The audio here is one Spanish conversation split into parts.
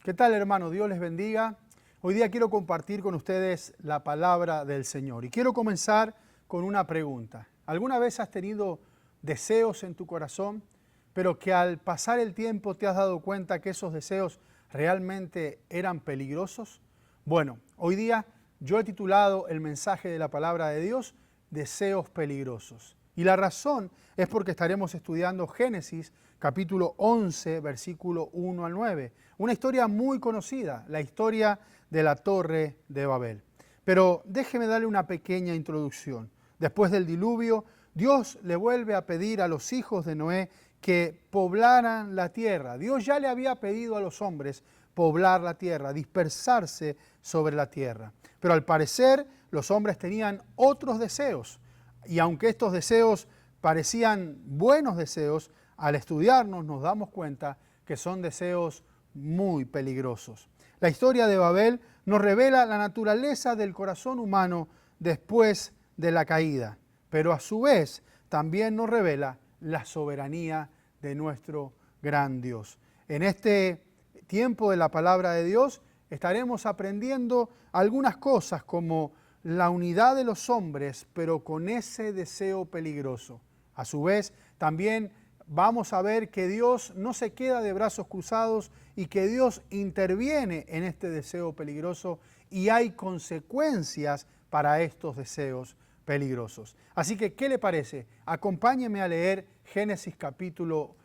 ¿Qué tal, hermano? Dios les bendiga. Hoy día quiero compartir con ustedes la palabra del Señor. Y quiero comenzar con una pregunta. ¿Alguna vez has tenido deseos en tu corazón, pero que al pasar el tiempo te has dado cuenta que esos deseos realmente eran peligrosos? Bueno, hoy día yo he titulado el mensaje de la palabra de Dios, Deseos peligrosos. Y la razón es porque estaremos estudiando Génesis capítulo 11, versículo 1 al 9. Una historia muy conocida, la historia de la Torre de Babel. Pero déjeme darle una pequeña introducción. Después del diluvio, Dios le vuelve a pedir a los hijos de Noé que poblaran la tierra. Dios ya le había pedido a los hombres poblar la tierra, dispersarse sobre la tierra. Pero al parecer los hombres tenían otros deseos. Y aunque estos deseos parecían buenos deseos, al estudiarnos nos damos cuenta que son deseos muy peligrosos. La historia de Babel nos revela la naturaleza del corazón humano después de la caída, pero a su vez también nos revela la soberanía de nuestro gran Dios. En este tiempo de la palabra de Dios estaremos aprendiendo algunas cosas como la unidad de los hombres, pero con ese deseo peligroso. A su vez, también vamos a ver que Dios no se queda de brazos cruzados y que Dios interviene en este deseo peligroso y hay consecuencias para estos deseos peligrosos. Así que, ¿qué le parece? Acompáñeme a leer Génesis capítulo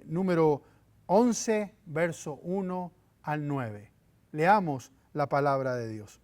número 11, verso 1 al 9. Leamos la palabra de Dios.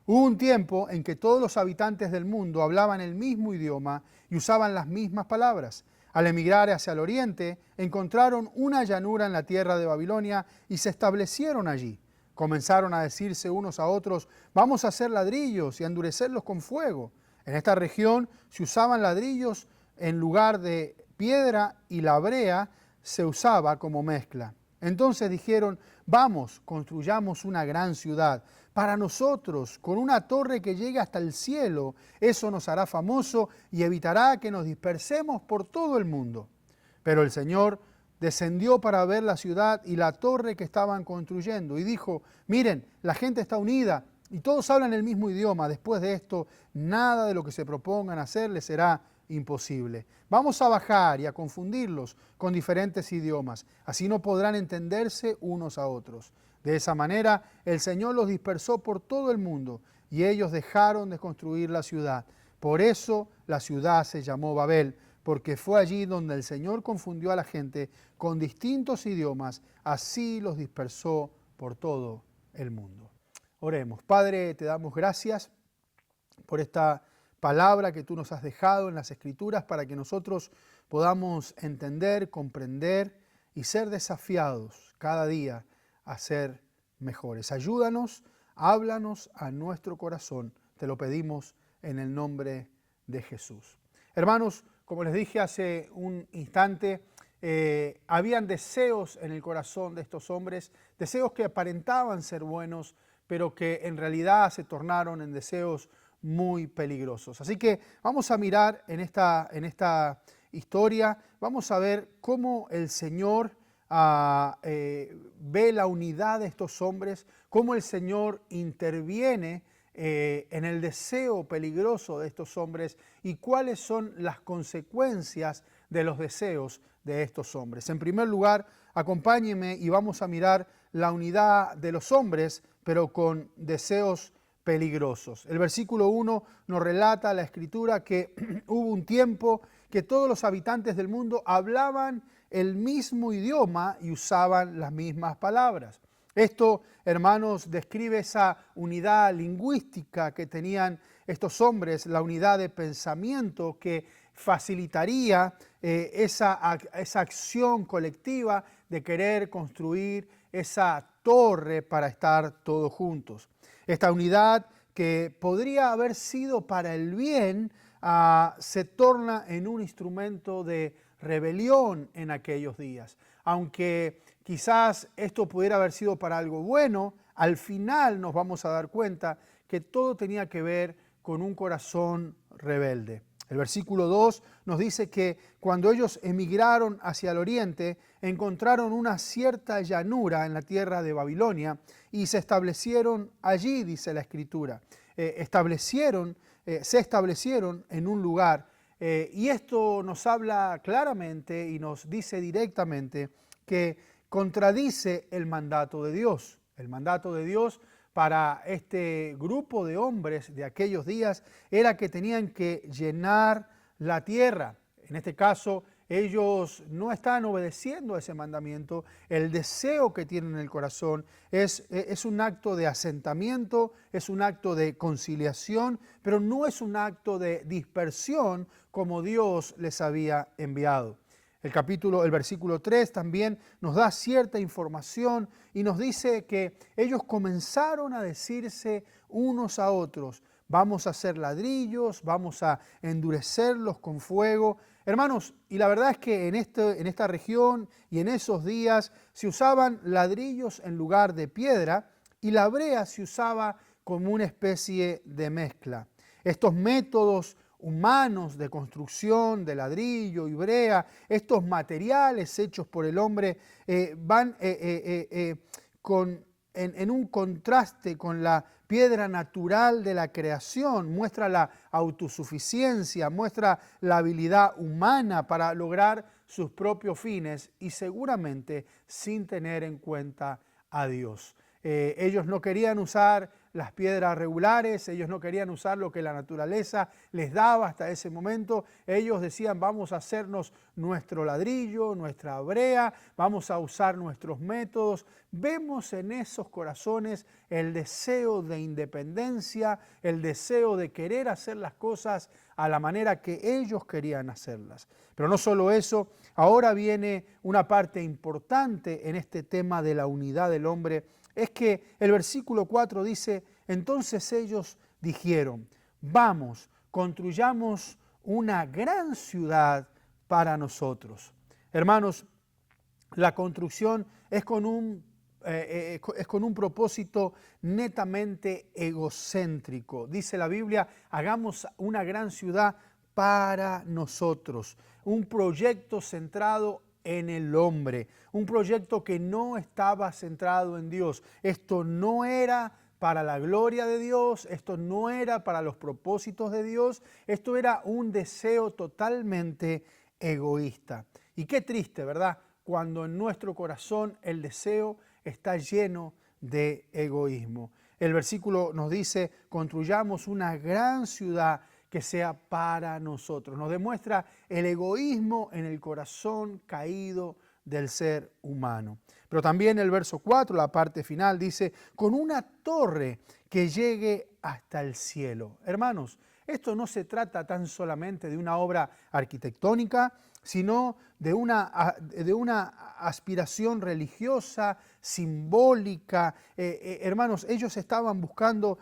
Hubo un tiempo en que todos los habitantes del mundo hablaban el mismo idioma y usaban las mismas palabras. Al emigrar hacia el oriente, encontraron una llanura en la tierra de Babilonia y se establecieron allí. Comenzaron a decirse unos a otros, vamos a hacer ladrillos y a endurecerlos con fuego. En esta región se usaban ladrillos en lugar de piedra y la brea se usaba como mezcla. Entonces dijeron, vamos, construyamos una gran ciudad para nosotros, con una torre que llegue hasta el cielo. Eso nos hará famoso y evitará que nos dispersemos por todo el mundo. Pero el Señor descendió para ver la ciudad y la torre que estaban construyendo y dijo, miren, la gente está unida y todos hablan el mismo idioma. Después de esto, nada de lo que se propongan hacer les será imposible. Vamos a bajar y a confundirlos con diferentes idiomas. Así no podrán entenderse unos a otros. De esa manera, el Señor los dispersó por todo el mundo y ellos dejaron de construir la ciudad. Por eso la ciudad se llamó Babel, porque fue allí donde el Señor confundió a la gente con distintos idiomas. Así los dispersó por todo el mundo. Oremos. Padre, te damos gracias por esta palabra que tú nos has dejado en las Escrituras para que nosotros podamos entender, comprender y ser desafiados cada día a ser mejores. Ayúdanos, háblanos a nuestro corazón. Te lo pedimos en el nombre de Jesús. Hermanos, como les dije hace un instante, habían deseos en el corazón de estos hombres, deseos que aparentaban ser buenos, pero que en realidad se tornaron en deseos muy peligrosos. Así que vamos a mirar en esta historia, vamos a ver cómo el Señor ve la unidad de estos hombres, cómo el Señor interviene en el deseo peligroso de estos hombres y cuáles son las consecuencias de los deseos de estos hombres. En primer lugar, acompáñenme y vamos a mirar la unidad de los hombres, pero con deseos peligrosos. El versículo 1 nos relata la Escritura que hubo un tiempo que todos los habitantes del mundo hablaban el mismo idioma y usaban las mismas palabras. Esto, hermanos, describe esa unidad lingüística que tenían estos hombres, la unidad de pensamiento que facilitaría esa acción colectiva de querer construir esa torre para estar todos juntos. Esta unidad que podría haber sido para el bien, se torna en un instrumento de rebelión en aquellos días. Aunque quizás esto pudiera haber sido para algo bueno, al final nos vamos a dar cuenta que todo tenía que ver con un corazón rebelde. El versículo 2 nos dice que cuando ellos emigraron hacia el oriente, encontraron una cierta llanura en la tierra de Babilonia y se establecieron allí, dice la Escritura. Se establecieron en un lugar. Y esto nos habla claramente y nos dice directamente que contradice el mandato de Dios. El mandato de Dios para este grupo de hombres de aquellos días era que tenían que llenar la tierra. En este caso, ellos no están obedeciendo a ese mandamiento. El deseo que tienen en el corazón es un acto de asentamiento, es un acto de conciliación, pero no es un acto de dispersión como Dios les había enviado. El versículo 3 también nos da cierta información y nos dice que ellos comenzaron a decirse unos a otros: vamos a hacer ladrillos, vamos a endurecerlos con fuego. Hermanos, y la verdad es que en esta región y en esos días se usaban ladrillos en lugar de piedra y la brea se usaba como una especie de mezcla. Estos métodos humanos de construcción, de ladrillo y brea, estos materiales hechos por el hombre van en un contraste con la piedra natural de la creación, muestra la autosuficiencia, muestra la habilidad humana para lograr sus propios fines y seguramente sin tener en cuenta a Dios. Ellos no querían usar las piedras regulares, ellos no querían usar lo que la naturaleza les daba hasta ese momento. Ellos decían: vamos a hacernos nuestro ladrillo, nuestra brea, vamos a usar nuestros métodos. Vemos en esos corazones el deseo de independencia, el deseo de querer hacer las cosas a la manera que ellos querían hacerlas. Pero no solo eso, ahora viene una parte importante en este tema de la unidad del hombre. Es que el versículo 4 dice: entonces ellos dijeron, vamos, construyamos una gran ciudad para nosotros. Hermanos, la construcción es con un propósito netamente egocéntrico. Dice la Biblia: hagamos una gran ciudad para nosotros. Un proyecto centrado en el hombre, un proyecto que no estaba centrado en Dios. Esto no era para la gloria de Dios, esto no era para los propósitos de Dios, esto era un deseo totalmente egoísta. Y qué triste, ¿verdad?, cuando en nuestro corazón el deseo está lleno de egoísmo. El versículo nos dice: construyamos una gran ciudad que sea para nosotros. Nos demuestra el egoísmo en el corazón caído del ser humano. Pero también el verso 4, la parte final, dice: con una torre que llegue hasta el cielo. Hermanos, esto no se trata tan solamente de una obra arquitectónica, sino de una aspiración religiosa, simbólica. Hermanos, ellos estaban buscando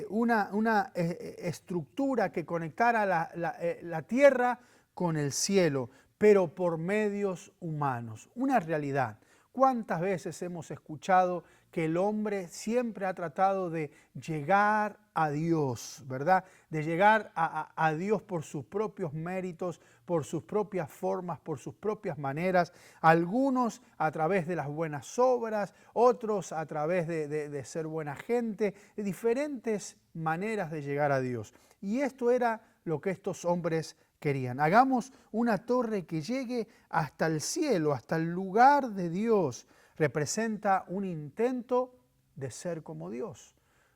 una estructura que conectara la tierra con el cielo, pero por medios humanos. Una realidad. ¿Cuántas veces hemos escuchado que el hombre siempre ha tratado de llegar a Dios, ¿verdad? De llegar a Dios por sus propios méritos, por sus propias formas, por sus propias maneras. Algunos a través de las buenas obras, otros a través de ser buena gente, de diferentes maneras de llegar a Dios. Y esto era lo que estos hombres querían. Hagamos una torre que llegue hasta el cielo, hasta el lugar de Dios. Representa un intento de ser como Dios.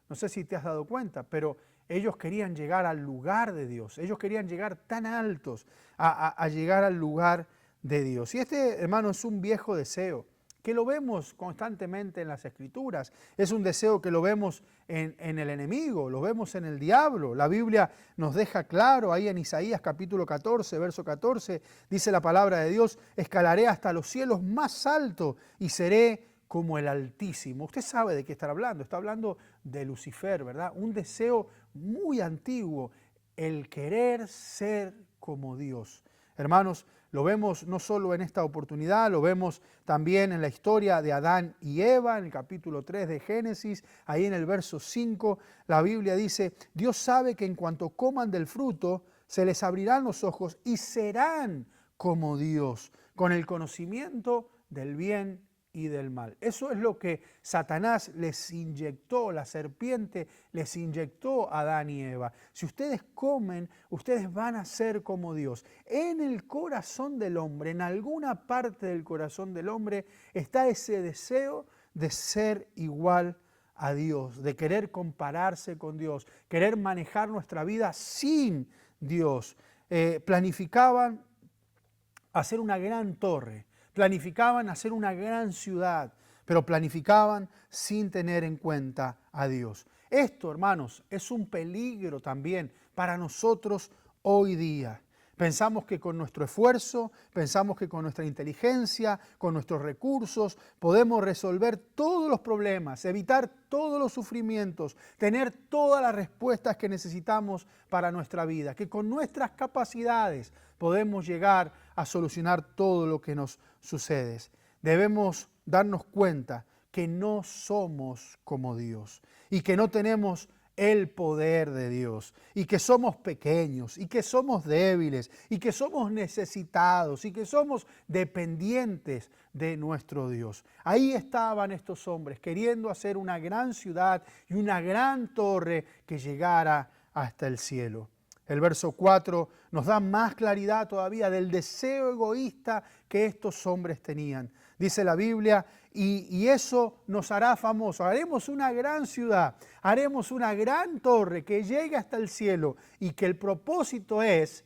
No sé si te has dado cuenta, pero ellos querían llegar al lugar de Dios. Ellos querían llegar tan altos a llegar al lugar de Dios. Y este, hermano, es un viejo deseo que lo vemos constantemente en las Escrituras. Es un deseo que lo vemos en el enemigo, lo vemos en el diablo. La Biblia nos deja claro, ahí en Isaías capítulo 14, verso 14, dice la palabra de Dios: escalaré hasta los cielos más altos y seré como el Altísimo. Usted sabe de qué está hablando de Lucifer, ¿verdad? Un deseo muy antiguo, el querer ser como Dios. Hermanos, lo vemos no solo en esta oportunidad, lo vemos también en la historia de Adán y Eva, en el capítulo 3 de Génesis, ahí en el verso 5, la Biblia dice: Dios sabe que en cuanto coman del fruto, se les abrirán los ojos y serán como Dios, con el conocimiento del bien y del mal. Eso es lo que Satanás les inyectó, la serpiente les inyectó a Adán y Eva. Si ustedes comen, ustedes van a ser como Dios. En el corazón del hombre, en alguna parte del corazón del hombre, está ese deseo de ser igual a Dios, de querer compararse con Dios, querer manejar nuestra vida sin Dios. Planificaban hacer una gran torre, planificaban hacer una gran ciudad, pero planificaban sin tener en cuenta a Dios. Esto, hermanos, es un peligro también para nosotros hoy día. Pensamos que con nuestro esfuerzo, pensamos que con nuestra inteligencia, con nuestros recursos, podemos resolver todos los problemas, evitar todos los sufrimientos, tener todas las respuestas que necesitamos para nuestra vida, que con nuestras capacidades podemos llegar a solucionar todo lo que nos sucede. Debemos darnos cuenta que no somos como Dios y que no tenemos el poder de Dios y que somos pequeños y que somos débiles y que somos necesitados y que somos dependientes de nuestro Dios. Ahí estaban estos hombres queriendo hacer una gran ciudad y una gran torre que llegara hasta el cielo. El verso 4 nos da más claridad todavía del deseo egoísta que estos hombres tenían. Dice la Biblia, y eso nos hará famosos. Haremos una gran ciudad, haremos una gran torre que llegue hasta el cielo y que el propósito es,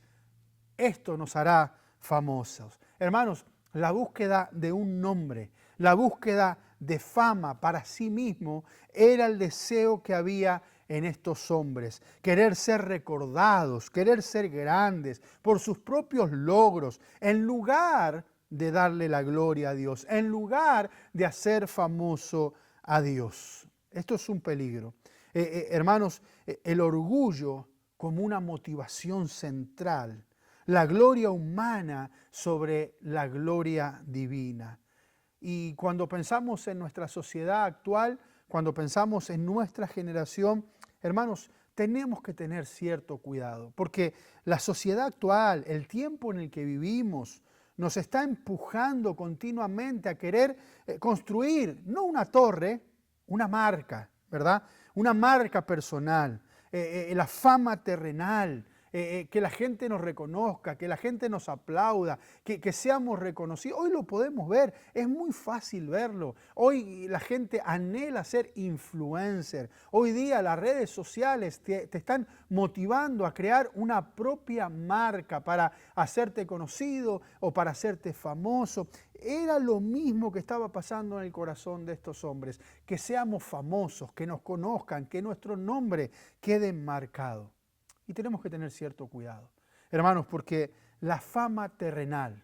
esto nos hará famosos. Hermanos, la búsqueda de un nombre, la búsqueda de fama para sí mismo era el deseo que había en estos hombres. Querer ser recordados, querer ser grandes por sus propios logros, en lugar de darle la gloria a Dios, en lugar de hacer famoso a Dios. Esto es un peligro. Hermanos, el orgullo como una motivación central, la gloria humana sobre la gloria divina. Y cuando pensamos en nuestra sociedad actual, cuando pensamos en nuestra generación, hermanos, tenemos que tener cierto cuidado, porque la sociedad actual, el tiempo en el que vivimos, nos está empujando continuamente a querer construir, no una torre, una marca, ¿verdad? Una marca personal, la fama terrenal, que la gente nos reconozca, que la gente nos aplauda, que seamos reconocidos. Hoy lo podemos ver, es muy fácil verlo. Hoy la gente anhela ser influencer. Hoy día las redes sociales te están motivando a crear una propia marca para hacerte conocido o para hacerte famoso. Era lo mismo que estaba pasando en el corazón de estos hombres, que seamos famosos, que nos conozcan, que nuestro nombre quede marcado. Y tenemos que tener cierto cuidado, hermanos, porque la fama terrenal,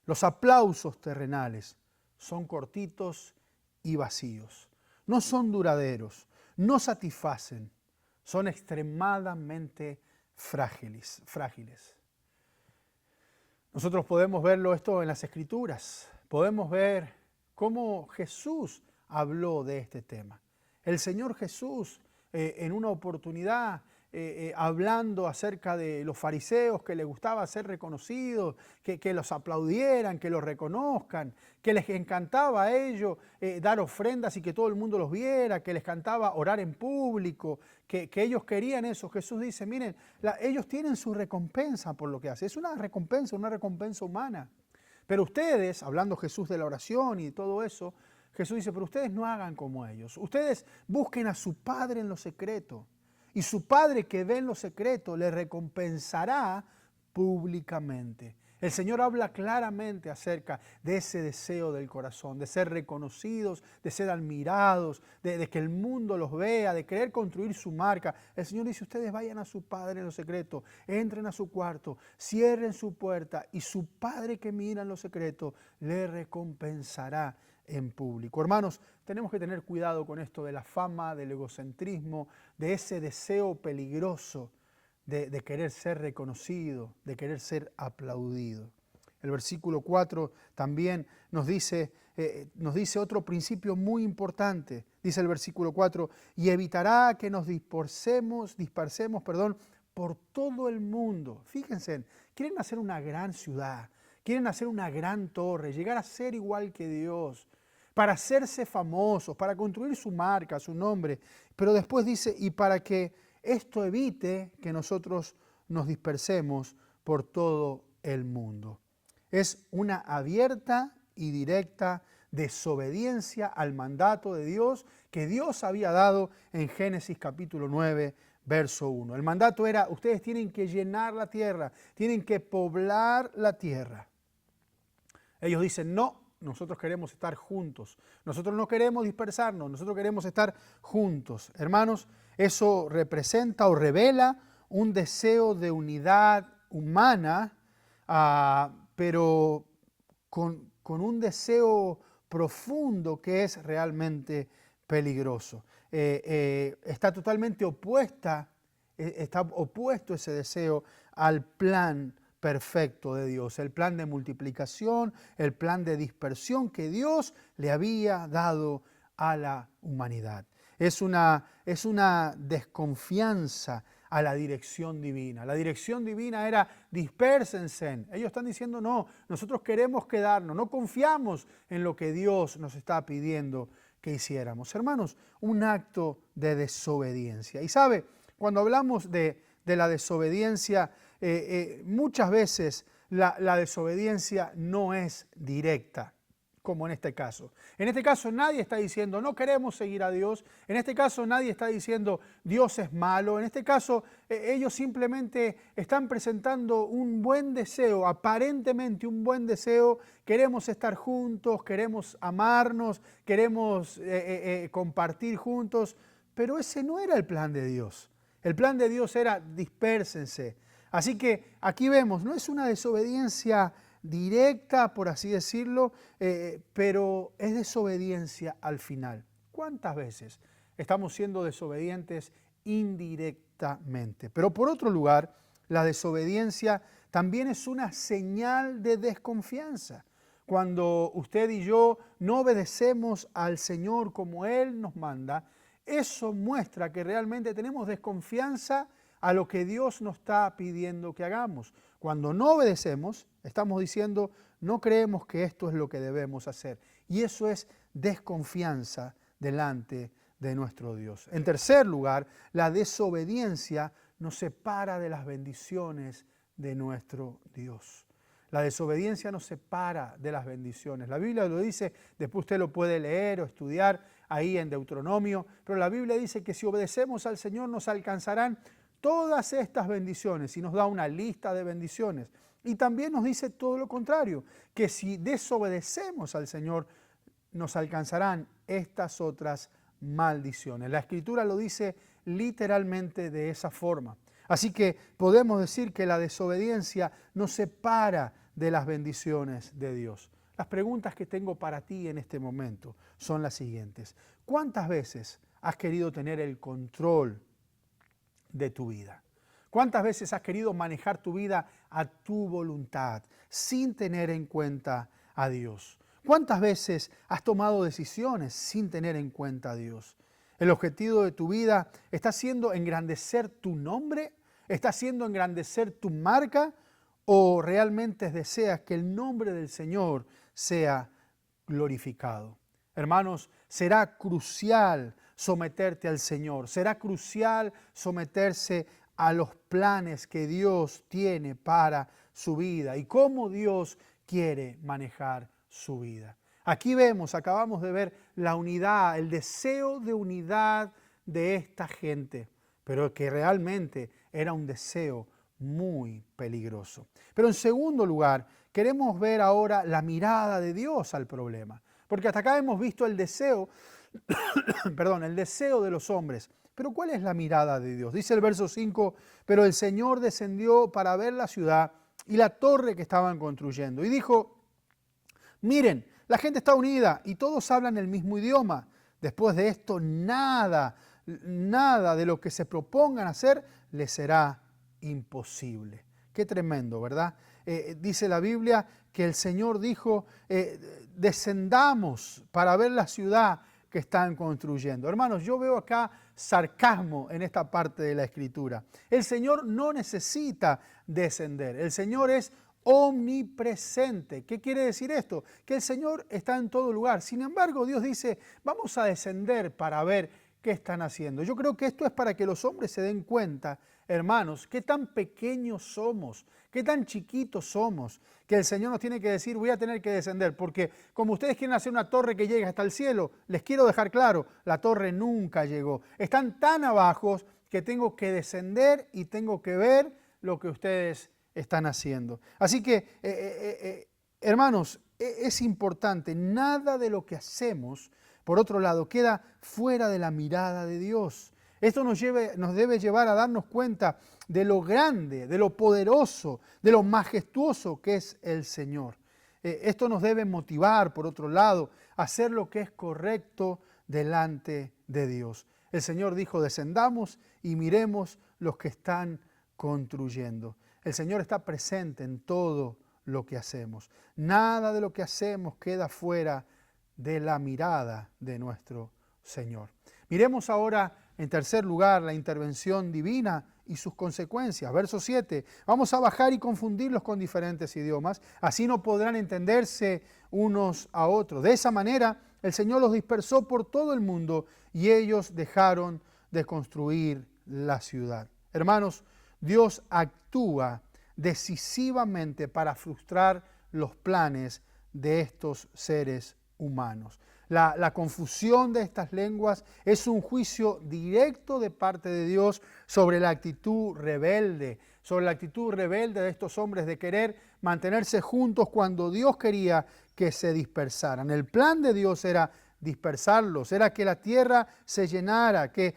los aplausos terrenales son cortitos y vacíos. No son duraderos, no satisfacen, son extremadamente frágiles. Nosotros podemos verlo esto en las Escrituras, podemos ver cómo Jesús habló de este tema. El Señor Jesús, en una oportunidad, hablando acerca de los fariseos, que les gustaba ser reconocidos, que los aplaudieran, que los reconozcan, que les encantaba a ellos dar ofrendas y que todo el mundo los viera, que les encantaba orar en público, que ellos querían eso. Jesús dice, miren, ellos tienen su recompensa por lo que hacen. Es una recompensa humana. Pero ustedes, hablando Jesús de la oración y de todo eso, Jesús dice, pero ustedes no hagan como ellos. Ustedes busquen a su Padre en lo secreto. Y su Padre que ve en lo secreto le recompensará públicamente. El Señor habla claramente acerca de ese deseo del corazón, de ser reconocidos, de ser admirados, de que el mundo los vea, de querer construir su marca. El Señor dice, ustedes vayan a su Padre en lo secreto, entren a su cuarto, cierren su puerta y su Padre que mira en lo secreto le recompensará en público. Hermanos, tenemos que tener cuidado con esto de la fama, del egocentrismo, de ese deseo peligroso de querer ser reconocido, de querer ser aplaudido. El versículo 4 también nos dice otro principio muy importante. Dice el versículo 4, y evitará que nos dispersemos, por todo el mundo. Fíjense, quieren hacer una gran ciudad, quieren hacer una gran torre, llegar a ser igual que Dios, para hacerse famosos, para construir su marca, su nombre. Pero después dice, y para que esto evite que nosotros nos dispersemos por todo el mundo. Es una abierta y directa desobediencia al mandato de Dios que Dios había dado en Génesis capítulo 9, verso 1. El mandato era, ustedes tienen que llenar la tierra, tienen que poblar la tierra. Ellos dicen, no, nosotros queremos estar juntos, nosotros no queremos dispersarnos, nosotros queremos estar juntos. Hermanos, eso representa o revela un deseo de unidad humana, pero con un deseo profundo que es realmente peligroso. Está totalmente está opuesto ese deseo al plan perfecto de Dios, el plan de multiplicación, el plan de dispersión que Dios le había dado a la humanidad. Es una desconfianza a la dirección divina. La dirección divina era dispérsense. Ellos están diciendo no, nosotros queremos quedarnos, no confiamos en lo que Dios nos está pidiendo que hiciéramos. Hermanos, un acto de desobediencia. Y sabe, cuando hablamos de la desobediencia, muchas veces la desobediencia no es directa, como en este caso. En este caso nadie está diciendo no queremos seguir a Dios, en este caso nadie está diciendo Dios es malo, en este caso ellos simplemente están presentando un buen deseo, aparentemente un buen deseo, queremos estar juntos, queremos amarnos, queremos compartir juntos, pero ese no era el plan de Dios. El plan de Dios era dispérsense. Así que aquí vemos, no es una desobediencia directa, por así decirlo, pero es desobediencia al final. ¿Cuántas veces estamos siendo desobedientes indirectamente? Pero por otro lugar, la desobediencia también es una señal de desconfianza. Cuando usted y yo no obedecemos al Señor como Él nos manda, eso muestra que realmente tenemos desconfianza a lo que Dios nos está pidiendo que hagamos. Cuando no obedecemos, estamos diciendo, no creemos que esto es lo que debemos hacer. Y eso es desconfianza delante de nuestro Dios. En tercer lugar, la desobediencia nos separa de las bendiciones de nuestro Dios. La desobediencia nos separa de las bendiciones. La Biblia lo dice, después usted lo puede leer o estudiar ahí en Deuteronomio, pero la Biblia dice que si obedecemos al Señor nos alcanzarán todas estas bendiciones y nos da una lista de bendiciones. Y también nos dice todo lo contrario, que si desobedecemos al Señor nos alcanzarán estas otras maldiciones. La Escritura lo dice literalmente de esa forma. Así que podemos decir que la desobediencia nos separa de las bendiciones de Dios. Las preguntas que tengo para ti en este momento son las siguientes. ¿Cuántas veces has querido tener el control de tu vida? ¿Cuántas veces has querido manejar tu vida a tu voluntad sin tener en cuenta a Dios? ¿Cuántas veces has tomado decisiones sin tener en cuenta a Dios? ¿El objetivo de tu vida está siendo engrandecer tu nombre? ¿Está siendo engrandecer tu marca? ¿O realmente deseas que el nombre del Señor sea glorificado? Hermanos, será crucial someterte al Señor. Será crucial someterse a los planes que Dios tiene para su vida y cómo Dios quiere manejar su vida. Aquí vemos, acabamos de ver la unidad, el deseo de unidad de esta gente, pero que realmente era un deseo muy peligroso. Pero en segundo lugar, queremos ver ahora la mirada de Dios al problema, porque hasta acá hemos visto el deseo, el deseo de los hombres. Pero ¿cuál es la mirada de Dios? Dice el verso 5, pero el Señor descendió para ver la ciudad y la torre que estaban construyendo. Y dijo, miren, la gente está unida y todos hablan el mismo idioma. Después de esto, nada de lo que se propongan hacer les será imposible. Qué tremendo, ¿verdad? Dice la Biblia que el Señor dijo, descendamos para ver la ciudad que están construyendo. Hermanos, yo veo acá sarcasmo en esta parte de la Escritura. El Señor no necesita descender. El Señor es omnipresente. ¿Qué quiere decir esto? Que el Señor está en todo lugar. Sin embargo, Dios dice, vamos a descender para ver qué están haciendo. Yo creo que esto es para que los hombres se den cuenta, hermanos, qué tan pequeños somos, qué tan chiquitos somos, que el Señor nos tiene que decir, voy a tener que descender, porque como ustedes quieren hacer una torre que llegue hasta el cielo, les quiero dejar claro, la torre nunca llegó. Están tan abajo que tengo que descender y tengo que ver lo que ustedes están haciendo. Así que, hermanos, es importante, nada de lo que hacemos, por otro lado, queda fuera de la mirada de Dios. Esto nos debe llevar a darnos cuenta de lo grande, de lo poderoso, de lo majestuoso que es el Señor. Esto nos debe motivar, por otro lado, a hacer lo que es correcto delante de Dios. El Señor dijo, descendamos y miremos los que están construyendo. El Señor está presente en todo lo que hacemos. Nada de lo que hacemos queda fuera de la mirada de nuestro Señor. Miremos ahora, en tercer lugar, la intervención divina y sus consecuencias. Verso 7. Vamos a bajar y confundirlos con diferentes idiomas. Así no podrán entenderse unos a otros. De esa manera, el Señor los dispersó por todo el mundo y ellos dejaron de construir la ciudad. Hermanos, Dios actúa decisivamente para frustrar los planes de estos seres humanos. La confusión de estas lenguas es un juicio directo de parte de Dios sobre la actitud rebelde, de estos hombres de querer mantenerse juntos cuando Dios quería que se dispersaran. El plan de Dios era dispersarlos, era que la tierra se llenara, que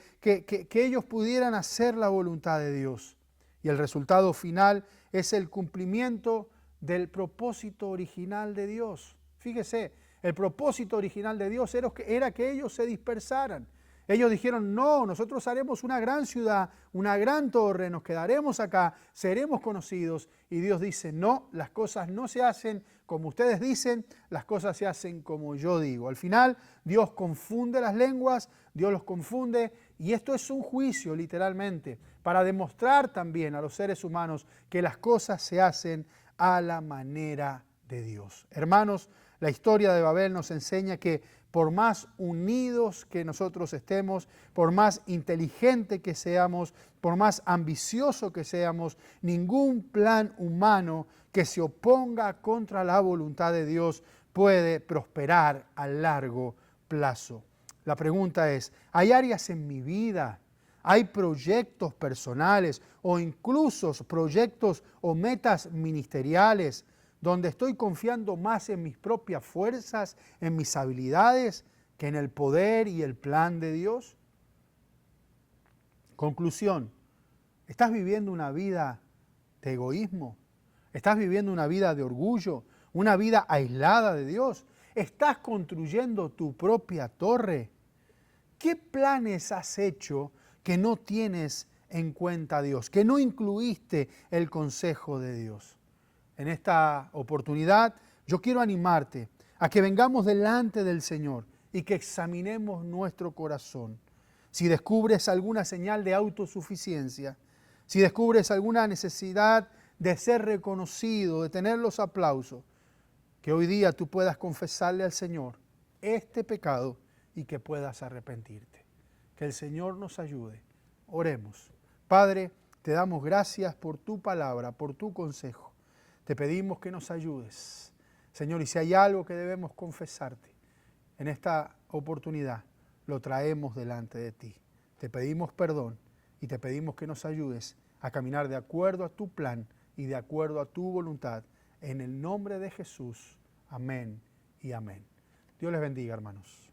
ellos pudieran hacer la voluntad de Dios. Y el resultado final es el cumplimiento del propósito original de Dios. Fíjese, el propósito original de Dios era que ellos se dispersaran. Ellos dijeron, no, nosotros haremos una gran ciudad, una gran torre, nos quedaremos acá, seremos conocidos. Y Dios dice, no, las cosas no se hacen como ustedes dicen, las cosas se hacen como yo digo. Al final, Dios confunde las lenguas, Dios los confunde, y esto es un juicio, literalmente, para demostrar también a los seres humanos que las cosas se hacen a la manera de Dios. Hermanos, la historia de Babel nos enseña que por más unidos que nosotros estemos, por más inteligente que seamos, por más ambicioso que seamos, ningún plan humano que se oponga contra la voluntad de Dios puede prosperar a largo plazo. La pregunta es, ¿hay áreas en mi vida, hay proyectos personales o incluso proyectos o metas ministeriales donde estoy confiando más en mis propias fuerzas, en mis habilidades, que en el poder y el plan de Dios? Conclusión, ¿estás viviendo una vida de egoísmo? ¿Estás viviendo una vida de orgullo? ¿Una vida aislada de Dios? ¿Estás construyendo tu propia torre? ¿Qué planes has hecho que no tienes en cuenta a Dios, que no incluiste el consejo de Dios? En esta oportunidad yo quiero animarte a que vengamos delante del Señor y que examinemos nuestro corazón. Si descubres alguna señal de autosuficiencia, si descubres alguna necesidad de ser reconocido, de tener los aplausos, que hoy día tú puedas confesarle al Señor este pecado y que puedas arrepentirte. Que el Señor nos ayude. Oremos. Padre, te damos gracias por tu palabra, por tu consejo. Te pedimos que nos ayudes. Señor, y si hay algo que debemos confesarte, en esta oportunidad lo traemos delante de ti. Te pedimos perdón y te pedimos que nos ayudes a caminar de acuerdo a tu plan y de acuerdo a tu voluntad. En el nombre de Jesús. Amén y amén. Dios les bendiga, hermanos.